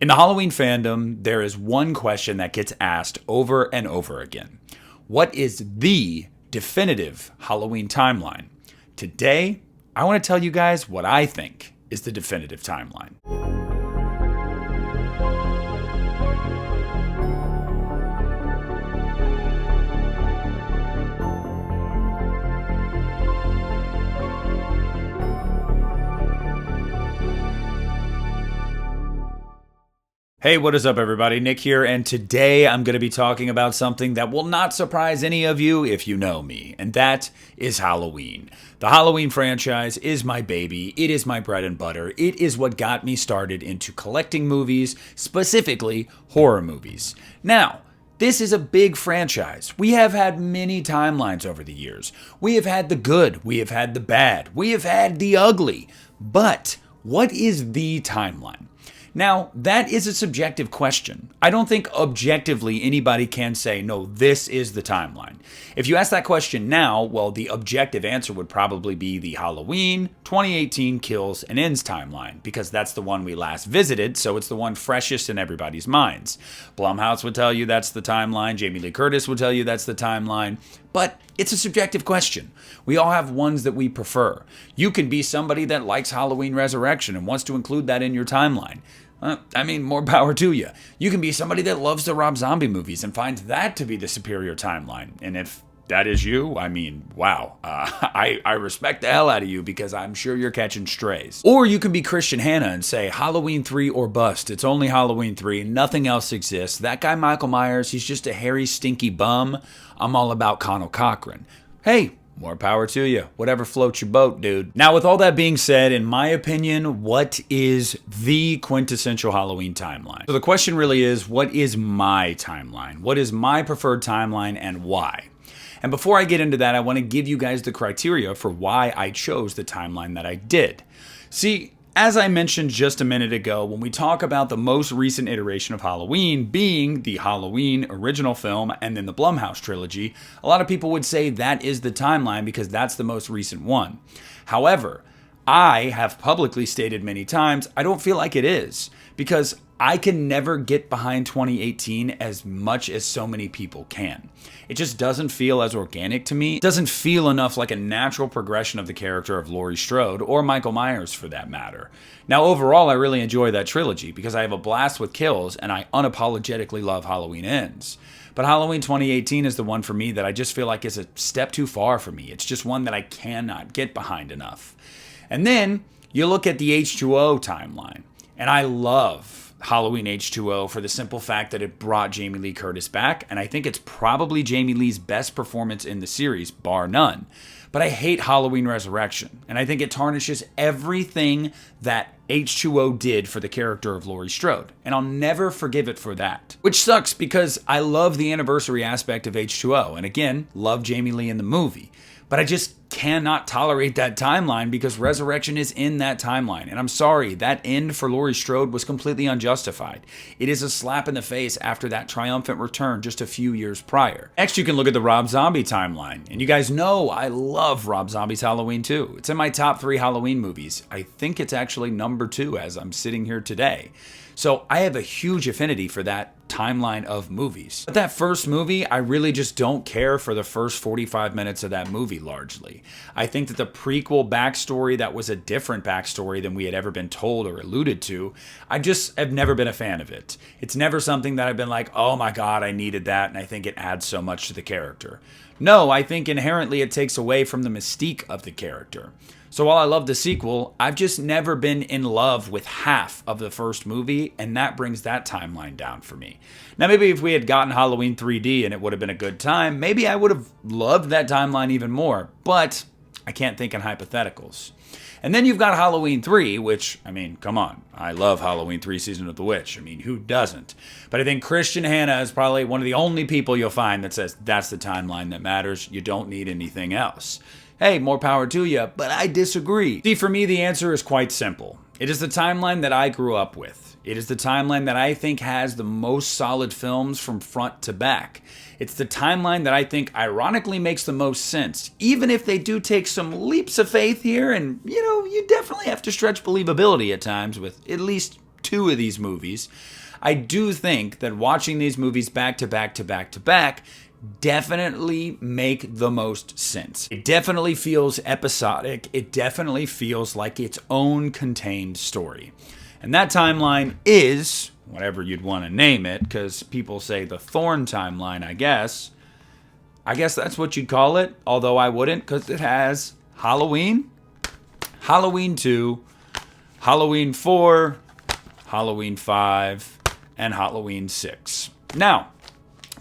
In the Halloween fandom, there is one question that gets asked over and over again. What is the definitive Halloween timeline? Today, I want to tell you guys what I think is the definitive timeline. Hey, what is up, everybody? Nick here, and today I'm going to be talking about something that will not surprise any of you if you know me, and that is Halloween. The Halloween franchise is my baby. It is my bread and butter. It is what got me started into collecting movies, specifically horror movies. Now, this is a big franchise. We have had many timelines over the years. We have had the good. We have had the bad. We have had the ugly. But what is the timeline? Now, that is a subjective question. I don't think objectively anybody can say, no, this is the timeline. If you ask that question now, well, the objective answer would probably be the Halloween 2018 Kills and Ends timeline, because that's the one we last visited, so it's the one freshest in everybody's minds. Blumhouse would tell you that's the timeline. Jamie Lee Curtis would tell you that's the timeline. But it's a subjective question. We all have ones that we prefer. You can be somebody that likes Halloween Resurrection and wants to include that in your timeline. More power to you. You can be somebody that loves the Rob Zombie movies and finds that to be the superior timeline. And if that is you, wow. I respect the hell out of you because I'm sure you're catching strays. Or you can be Christian Hanna and say, Halloween 3 or bust. It's only Halloween 3. Nothing else exists. That guy, Michael Myers, he's just a hairy, stinky bum. I'm all about Conal Cochran. Hey, more power to you. Whatever floats your boat, dude. Now, with all that being said, in my opinion, what is the quintessential Halloween timeline? So the question really is, what is my timeline? What is my preferred timeline and why? And before I get into that, I want to give you guys the criteria for why I chose the timeline that I did. See, as I mentioned just a minute ago, when we talk about the most recent iteration of Halloween being the Halloween original film and then the Blumhouse trilogy, a lot of people would say that is the timeline because that's the most recent one. However, I have publicly stated many times I don't feel like it is because I can never get behind 2018 as much as so many people can. It just doesn't feel as organic to me. It doesn't feel enough like a natural progression of the character of Laurie Strode or Michael Myers for that matter. Now, overall, I really enjoy that trilogy because I have a blast with Kills and I unapologetically love Halloween Ends. But Halloween 2018 is the one for me that I just feel like is a step too far for me. It's just one that I cannot get behind enough. And then you look at the H2O timeline, and I love Halloween H2O for the simple fact that it brought Jamie Lee Curtis back, and I think it's probably Jamie Lee's best performance in the series, bar none. But I hate Halloween Resurrection, and I think it tarnishes everything that H2O did for the character of Laurie Strode, and I'll never forgive it for that. Which sucks because I love the anniversary aspect of H2O, and again, love Jamie Lee in the movie. But I just cannot tolerate that timeline because Resurrection is in that timeline. And I'm sorry, that end for Laurie Strode was completely unjustified. It is a slap in the face after that triumphant return just a few years prior. Next, you can look at the Rob Zombie timeline. And you guys know I love Rob Zombie's Halloween 2. It's in my top 3 Halloween movies. I think it's actually number 2 as I'm sitting here today. So I have a huge affinity for that timeline of movies. But that first movie, I really just don't care for the first 45 minutes of that movie largely. I think that the prequel backstory that was a different backstory than we had ever been told or alluded to, I just have never been a fan of it. It's never something that I've been like, oh my God, I needed that, and I think it adds so much to the character. No, I think inherently it takes away from the mystique of the character. So while I love the sequel, I've just never been in love with half of the first movie, and that brings that timeline down for me. Now, maybe if we had gotten Halloween 3D and it would have been a good time, maybe I would have loved that timeline even more, but I can't think in hypotheticals. And then you've got Halloween 3, which, come on. I love Halloween 3 Season of the Witch. Who doesn't? But I think Christian Hanna is probably one of the only people you'll find that says that's the timeline that matters. You don't need anything else. Hey, more power to you, but I disagree. See, for me, the answer is quite simple. It is the timeline that I grew up with. It is the timeline that I think has the most solid films from front to back. It's the timeline that I think ironically makes the most sense, even if they do take some leaps of faith here, and, you definitely have to stretch believability at times with at least 2 of these movies, I do think that watching these movies back to back to back to back definitely make the most sense. It definitely feels episodic. It definitely feels like its own contained story. And that timeline is, whatever you'd want to name it, because people say the Thorn timeline, I guess that's what you'd call it, although I wouldn't, because it has Halloween, Halloween 2, Halloween 4, Halloween 5, and Halloween 6. Now,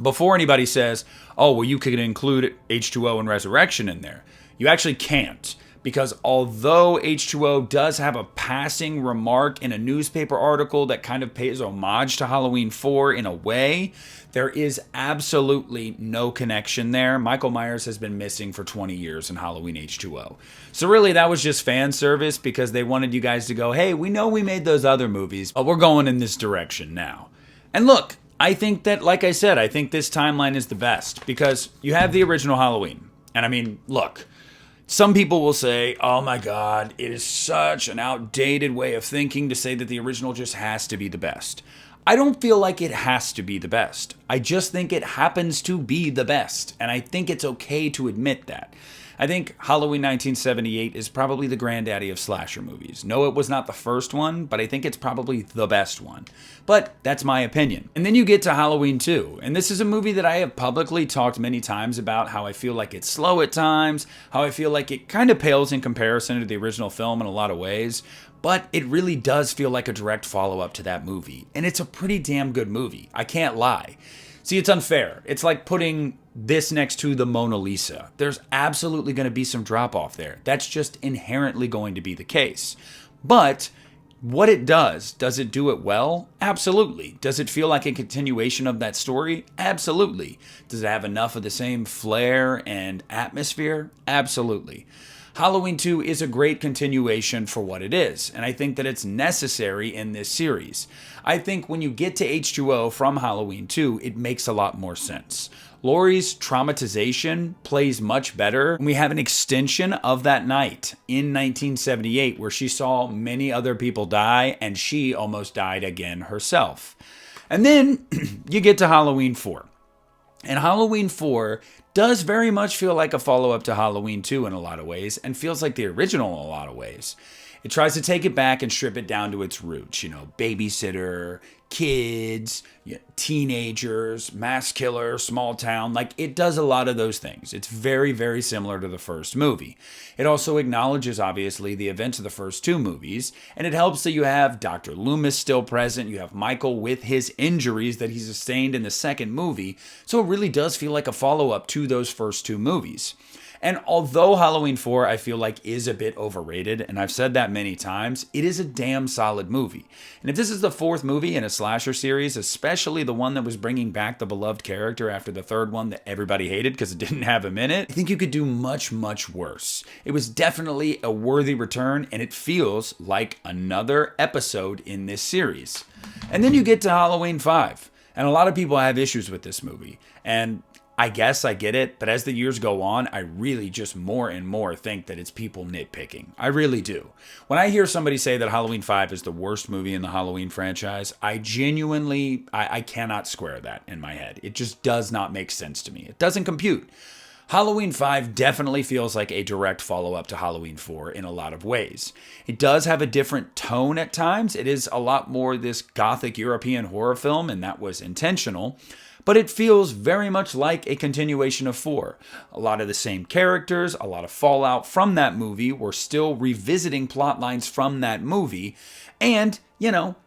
before anybody says, oh, well, you could include H2O and Resurrection in there, you actually can't. Because although H2O does have a passing remark in a newspaper article that kind of pays homage to Halloween 4 in a way, there is absolutely no connection there. Michael Myers has been missing for 20 years in Halloween H2O. So really, that was just fan service because they wanted you guys to go, hey, we know we made those other movies, but we're going in this direction now. And look, I think that, like I said, I think this timeline is the best because you have the original Halloween. And I mean, look, some people will say, oh my God, it is such an outdated way of thinking to say that the original just has to be the best. I don't feel like it has to be the best. I just think it happens to be the best. And I think it's okay to admit that. I think Halloween 1978 is probably the granddaddy of slasher movies. No, it was not the first one, but I think it's probably the best one. But that's my opinion. And then you get to Halloween 2. And this is a movie that I have publicly talked many times about how I feel like it's slow at times, how I feel like it kind of pales in comparison to the original film in a lot of ways. But it really does feel like a direct follow-up to that movie. And it's a pretty damn good movie. I can't lie. See, it's unfair. It's like putting this next to the Mona Lisa. There's absolutely going to be some drop-off there. That's just inherently going to be the case. But what it does it do it well? Absolutely. Does it feel like a continuation of that story? Absolutely. Does it have enough of the same flair and atmosphere? Absolutely. Halloween 2 is a great continuation for what it is, and I think that it's necessary in this series. I think when you get to H2O from Halloween 2, it makes a lot more sense. Laurie's traumatization plays much better when we have an extension of that night in 1978 where she saw many other people die and she almost died again herself. And then you get to Halloween 4. And Halloween 4 does very much feel like a follow-up to Halloween 2 in a lot of ways, and feels like the original in a lot of ways. It tries to take it back and strip it down to its roots, babysitter, kids, teenagers, mass killer, small town. Like, it does a lot of those things. It's very, very similar to the first movie. It also acknowledges, obviously, the events of the first 2 movies, and it helps that you have Dr. Loomis still present, you have Michael with his injuries that he sustained in the second movie, so it really does feel like a follow-up to those first 2 movies. And although Halloween 4, I feel like, is a bit overrated, and I've said that many times, it is a damn solid movie. And if this is the 4th movie in a slasher series, especially the one that was bringing back the beloved character after the 3rd one that everybody hated because it didn't have him in it, I think you could do much, much worse. It was definitely a worthy return, and it feels like another episode in this series. And then you get to Halloween 5, and a lot of people have issues with this movie. And I guess I get it, but as the years go on, I really just more and more think that it's people nitpicking. I really do. When I hear somebody say that Halloween 5 is the worst movie in the Halloween franchise, I genuinely, I cannot square that in my head. It just does not make sense to me. It doesn't compute. Halloween 5 definitely feels like a direct follow-up to Halloween 4 in a lot of ways. It does have a different tone at times. It is a lot more this gothic European horror film, and that was intentional. But it feels very much like a continuation of 4. A lot of the same characters, a lot of fallout from that movie. We're still revisiting plot lines from that movie. And,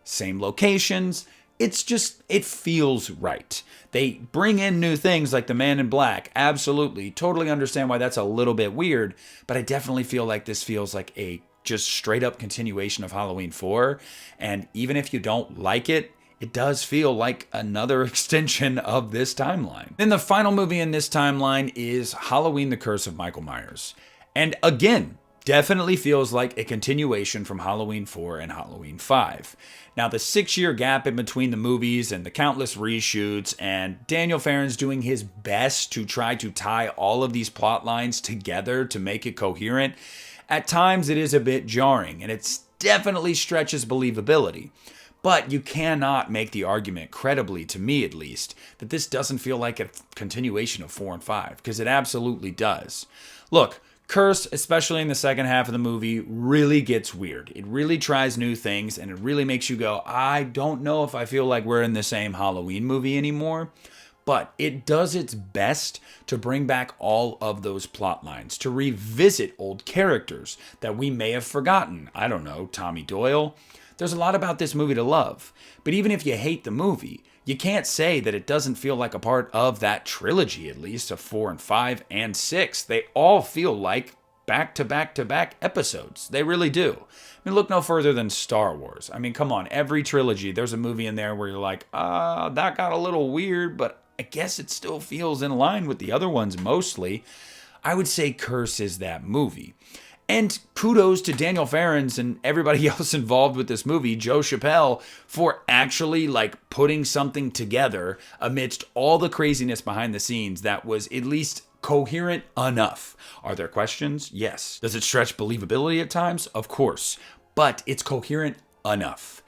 same locations. It's just, it feels right. They bring in new things like the Man in Black. Absolutely. Totally understand why that's a little bit weird. But I definitely feel like this feels like a just straight up continuation of Halloween 4. And even if you don't like it, it does feel like another extension of this timeline. Then the final movie in this timeline is Halloween: The Curse of Michael Myers. And again, definitely feels like a continuation from Halloween 4 and Halloween 5. Now, the 6-year gap in between the movies and the countless reshoots, and Daniel Farron's doing his best to try to tie all of these plot lines together to make it coherent, at times it is a bit jarring, and it definitely stretches believability. But you cannot make the argument, credibly to me at least, that this doesn't feel like a continuation of 4 and 5, because it absolutely does. Look, Curse, especially in the second half of the movie, really gets weird. It really tries new things, and it really makes you go, I don't know if I feel like we're in the same Halloween movie anymore. But it does its best to bring back all of those plot lines, to revisit old characters that we may have forgotten. I don't know, Tommy Doyle. There's a lot about this movie to love. But even if you hate the movie, you can't say that it doesn't feel like a part of that trilogy, at least, of 4 and 5 and 6. They all feel like back-to-back-to-back episodes. They really do. I mean, look no further than Star Wars. I mean, come on, every trilogy, there's a movie in there where you're like, that got a little weird, but I guess it still feels in line with the other ones mostly. I would say Curse is that movie. And kudos to Daniel Farrens and everybody else involved with this movie, Joe Chappelle, for actually putting something together amidst all the craziness behind the scenes that was at least coherent enough. Are there questions? Yes. Does it stretch believability at times? Of course. But it's coherent enough.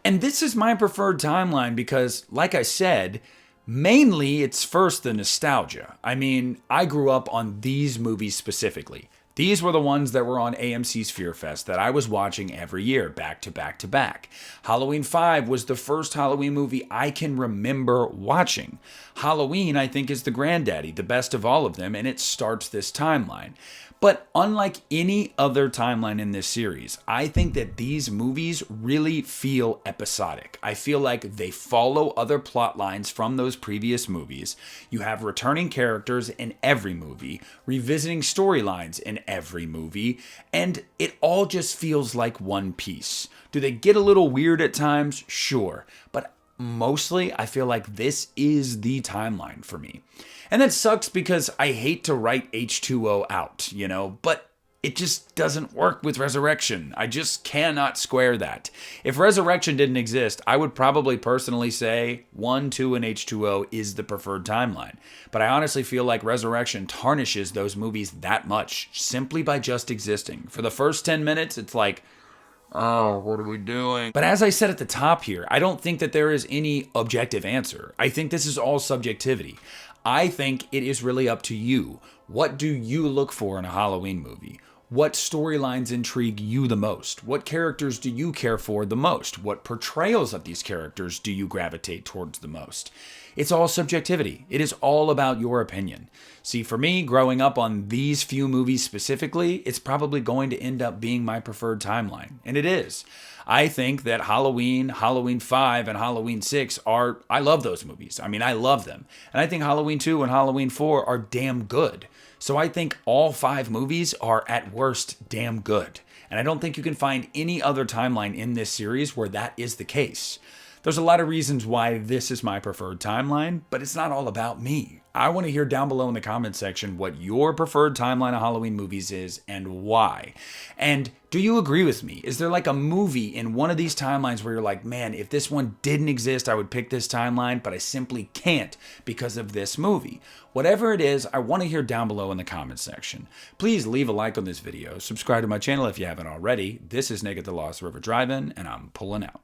And this is my preferred timeline because, like I said, mainly it's first the nostalgia. I mean, I grew up on these movies specifically. These were the ones that were on AMC's Fear Fest that I was watching every year, back to back to back. Halloween 5 was the first Halloween movie I can remember watching. Halloween, I think, is the granddaddy, the best of all of them, and it starts this timeline. But unlike any other timeline in this series, I think that these movies really feel episodic. I feel like they follow other plot lines from those previous movies. You have returning characters in every movie, revisiting storylines in every movie, and it all just feels like one piece. Do they get a little weird at times? Sure. But mostly, I feel like this is the timeline for me. And that sucks because I hate to write H2O out, but it just doesn't work with Resurrection. I just cannot square that. If Resurrection didn't exist, I would probably personally say 1, 2, and H2O is the preferred timeline. But I honestly feel like Resurrection tarnishes those movies that much simply by just existing. For the first 10 minutes, it's like, oh, what are we doing? But as I said at the top here, I don't think that there is any objective answer. I think this is all subjectivity. I think it is really up to you. What do you look for in a Halloween movie? What storylines intrigue you the most? What characters do you care for the most? What portrayals of these characters do you gravitate towards the most? It's all subjectivity. It is all about your opinion. See, for me, growing up on these few movies specifically, it's probably going to end up being my preferred timeline. And it is. I think that Halloween, Halloween 5, and Halloween 6 I love those movies. I mean, I love them. And I think Halloween 2 and Halloween 4 are damn good. So I think all 5 movies are at worst damn good. And I don't think you can find any other timeline in this series where that is the case. There's a lot of reasons why this is my preferred timeline, but it's not all about me. I want to hear down below in the comment section what your preferred timeline of Halloween movies is and why. And do you agree with me? Is there a movie in one of these timelines where you're like, man, if this one didn't exist, I would pick this timeline, but I simply can't because of this movie? Whatever it is, I want to hear down below in the comment section. Please leave a like on this video, subscribe to my channel if you haven't already. This is Nick at the Lost River Drive-In, and I'm pulling out.